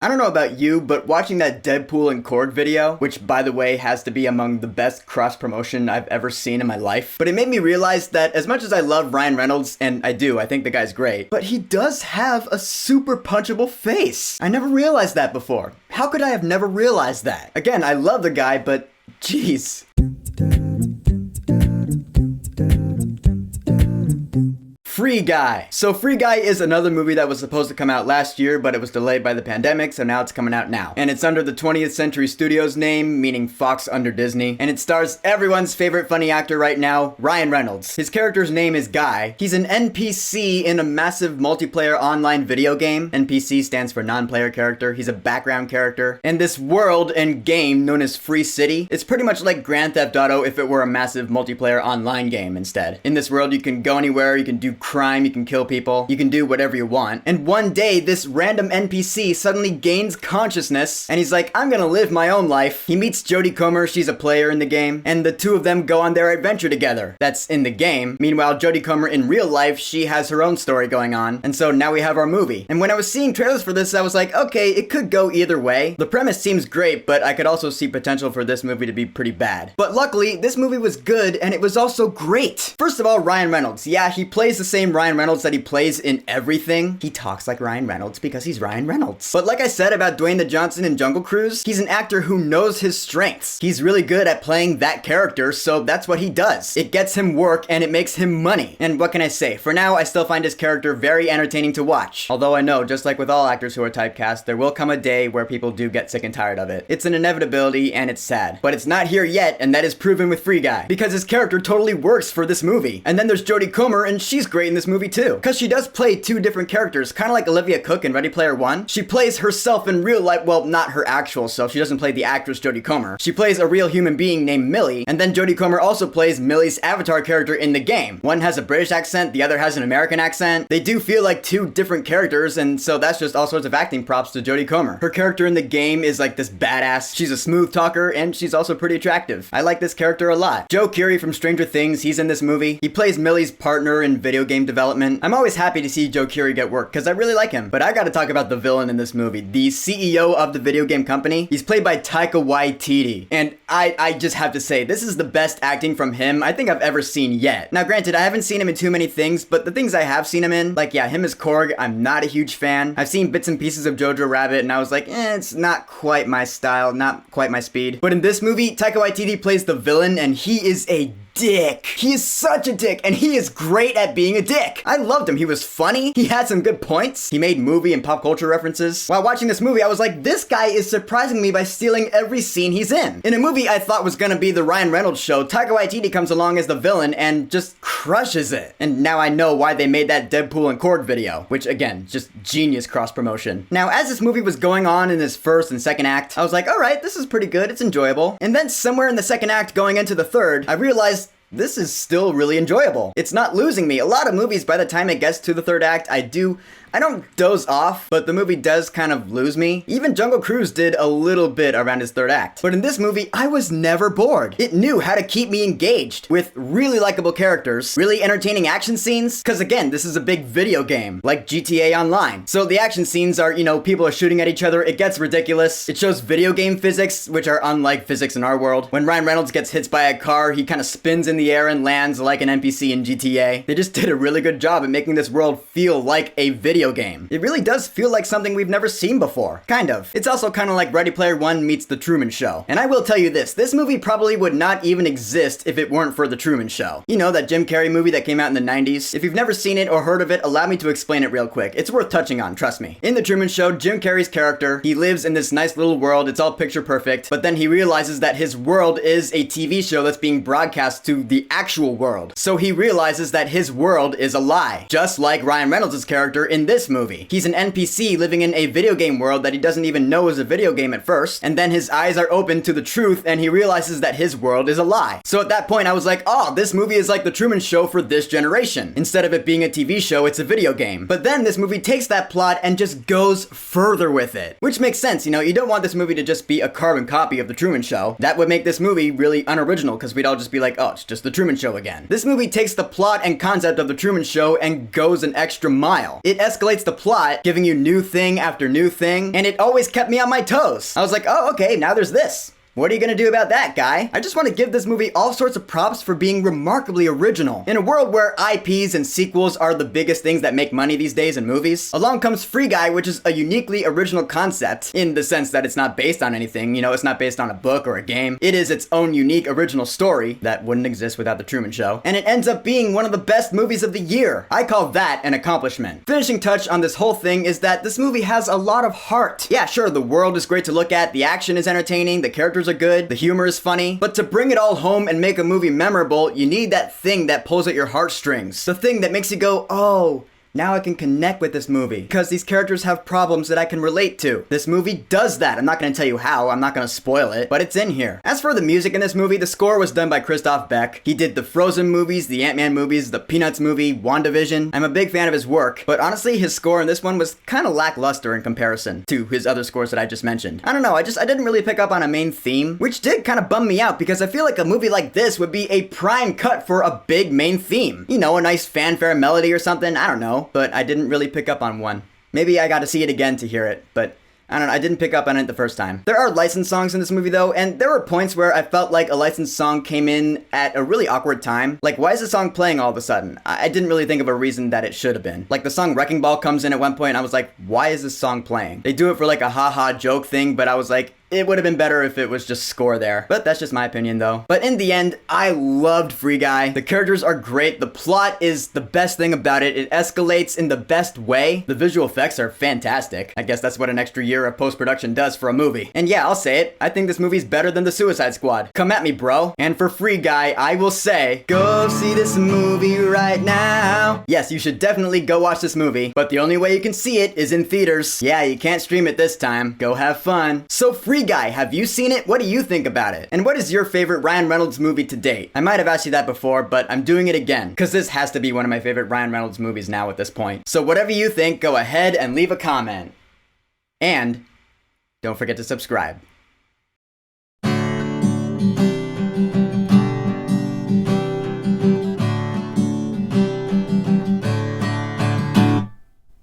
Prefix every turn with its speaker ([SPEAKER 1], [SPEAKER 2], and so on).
[SPEAKER 1] I don't know about you, but watching that Deadpool and Korg video, which by the way has to be among the best cross promotion I've ever seen in my life, but it made me realize that as much as I love Ryan Reynolds, and I do, I think the guy's great, but he does have a super punchable face. I never realized that before. How could I have never realized that? Again, I love the guy, but jeez. Free Guy. So Free Guy is another movie that was supposed to come out last year, but it was delayed by the pandemic, so now it's coming out now. And it's under the 20th Century Studios name, meaning Fox under Disney. And it stars everyone's favorite funny actor right now, Ryan Reynolds. His character's name is Guy. He's an NPC in a massive multiplayer online video game. NPC stands for non-player character. He's a background character. And this world and game known as Free City, it's pretty much like Grand Theft Auto if it were a massive multiplayer online game instead. In this world, you can go anywhere, you can do crime, you can kill people, you can do whatever you want. And one day, this random NPC suddenly gains consciousness, and he's like, I'm gonna live my own life. He meets Jodie Comer, she's a player in the game, and the two of them go on their adventure together. That's in the game. Meanwhile, Jodie Comer in real life, she has her own story going on, and so now we have our movie. And when I was seeing trailers for this, I was like, okay, it could go either way. The premise seems great, but I could also see potential for this movie to be pretty bad. But luckily, this movie was good, and it was also great. First of all, Ryan Reynolds. Yeah, he plays the same Ryan Reynolds that he plays in everything. He talks like Ryan Reynolds because he's Ryan Reynolds. But like I said about Dwayne The Johnson in Jungle Cruise, he's an actor who knows his strengths. He's really good at playing that character, so that's what he does. It gets him work and it makes him money. And what can I say? For now, I still find his character very entertaining to watch. Although I know, just like with all actors who are typecast, there will come a day where people do get sick and tired of it. It's an inevitability and it's sad. But it's not here yet, and that is proven with Free Guy. Because his character totally works for this movie. And then there's Jodie Comer, and she's great in this movie too. Because she does play two different characters, kind of like Olivia Cooke in Ready Player One. She plays herself in real life, well, not her actual self. She doesn't play the actress Jodie Comer. She plays a real human being named Millie, and then Jodie Comer also plays Millie's avatar character in the game. One has a British accent, the other has an American accent. They do feel like two different characters, and so that's just all sorts of acting props to Jodie Comer. Her character in the game is like this badass. She's a smooth talker, and she's also pretty attractive. I like this character a lot. Joe Keery from Stranger Things, he's in this movie. He plays Millie's partner in video game development. I'm always happy to see Joe Keery get work, because I really like him. But I gotta talk about the villain in this movie. The CEO of the video game company, he's played by Taika Waititi. And I just have to say, this is the best acting from him I think I've ever seen yet. Now granted, I haven't seen him in too many things, but the things I have seen him in, like yeah, him as Korg, I'm not a huge fan. I've seen bits and pieces of Jojo Rabbit, and I was like, it's not quite my style, not quite my speed. But in this movie, Taika Waititi plays the villain, and he is a dick. He is such a dick, and he is great at being a dick. I loved him. He was funny. He had some good points. He made movie and pop culture references. While watching this movie, I was like, this guy is surprising me by stealing every scene he's in. In a movie I thought was gonna be the Ryan Reynolds show, Taika Waititi comes along as the villain and just crushes it. And now I know why they made that Deadpool and Korg video, which again, just genius cross promotion. Now, as this movie was going on in this first and second act, I was like, all right, this is pretty good. It's enjoyable. And then somewhere in the second act going into the third, I realized this is still really enjoyable. It's not losing me. A lot of movies, by the time it gets to the third act, I don't doze off, but the movie does kind of lose me. Even Jungle Cruise did a little bit around his third act. But in this movie, I was never bored. It knew how to keep me engaged with really likable characters, really entertaining action scenes, because again, this is a big video game, like GTA Online. So the action scenes are, people are shooting at each other, it gets ridiculous. It shows video game physics, which are unlike physics in our world. When Ryan Reynolds gets hit by a car, he kind of spins in the air and lands like an NPC in GTA. They just did a really good job at making this world feel like a video game. It really does feel like something we've never seen before. Kind of. It's also kind of like Ready Player One meets The Truman Show. And I will tell you this movie probably would not even exist if it weren't for The Truman Show. You know, that Jim Carrey movie that came out in the 90s? If you've never seen it or heard of it, allow me to explain it real quick. It's worth touching on, trust me. In The Truman Show, Jim Carrey's character, he lives in this nice little world, it's all picture perfect, but then he realizes that his world is a TV show that's being broadcast to the actual world. So he realizes that his world is a lie, just like Ryan Reynolds' character in this movie. He's an NPC living in a video game world that he doesn't even know is a video game at first, and then his eyes are opened to the truth and he realizes that his world is a lie. So at that point I was like, oh, this movie is like The Truman Show for this generation. Instead of it being a TV show, it's a video game. But then this movie takes that plot and just goes further with it. Which makes sense, you don't want this movie to just be a carbon copy of The Truman Show. That would make this movie really unoriginal, because we'd all just be like, oh, it's just The Truman Show again. This movie takes the plot and concept of The Truman Show and goes an extra mile. It escalates escalates the plot, giving you new thing after new thing, and it always kept me on my toes. I was like, oh, okay, now there's this. What are you gonna do about that, guy? I just want to give this movie all sorts of props for being remarkably original. In a world where IPs and sequels are the biggest things that make money these days in movies, along comes Free Guy, which is a uniquely original concept in the sense that it's not based on anything, you know, it's not based on a book or a game. It is its own unique original story that wouldn't exist without The Truman Show, and it ends up being one of the best movies of the year. I call that an accomplishment. Finishing touch on this whole thing is that this movie has a lot of heart. Yeah, sure, the world is great to look at, the action is entertaining, the characters are good, the humor is funny, but to bring it all home and make a movie memorable, you need that thing that pulls at your heartstrings. The thing that makes you go, oh, now I can connect with this movie because these characters have problems that I can relate to. This movie does that. I'm not going to tell you how, I'm not going to spoil it, but it's in here. As for the music in this movie, the score was done by Christoph Beck. He did the Frozen movies, the Ant-Man movies, the Peanuts movie, WandaVision. I'm a big fan of his work, but honestly, his score in this one was kind of lackluster in comparison to his other scores that I just mentioned. I don't know, I didn't really pick up on a main theme, which did kind of bum me out because I feel like a movie like this would be a prime cut for a big main theme. You know, a nice fanfare melody or something, I don't know. But I didn't really pick up on one. Maybe I got to see it again to hear it, but I don't know, I didn't pick up on it the first time. There are licensed songs in this movie though, and there were points where I felt like a licensed song came in at a really awkward time. Like, why is the song playing all of a sudden? I didn't really think of a reason that it should have been. Like, the song Wrecking Ball comes in at one point, and I was like, why is this song playing? They do it for like a haha joke thing, but I was like, it would have been better if it was just score there. But that's just my opinion though. But in the end, I loved Free Guy. The characters are great. The plot is the best thing about it. It escalates in the best way. The visual effects are fantastic. I guess that's what an extra year of post-production does for a movie. And yeah, I'll say it. I think this movie's better than The Suicide Squad. Come at me, bro. And for Free Guy, I will say, go see this movie right now. Yes, you should definitely go watch this movie, but the only way you can see it is in theaters. Yeah, you can't stream it this time. Go have fun. So Free Guy, have you seen it? What do you think about it? And what is your favorite Ryan Reynolds movie to date? I might have asked you that before, but I'm doing it again, because this has to be one of my favorite Ryan Reynolds movies now at this point. So whatever you think, go ahead and leave a comment. And don't forget to subscribe.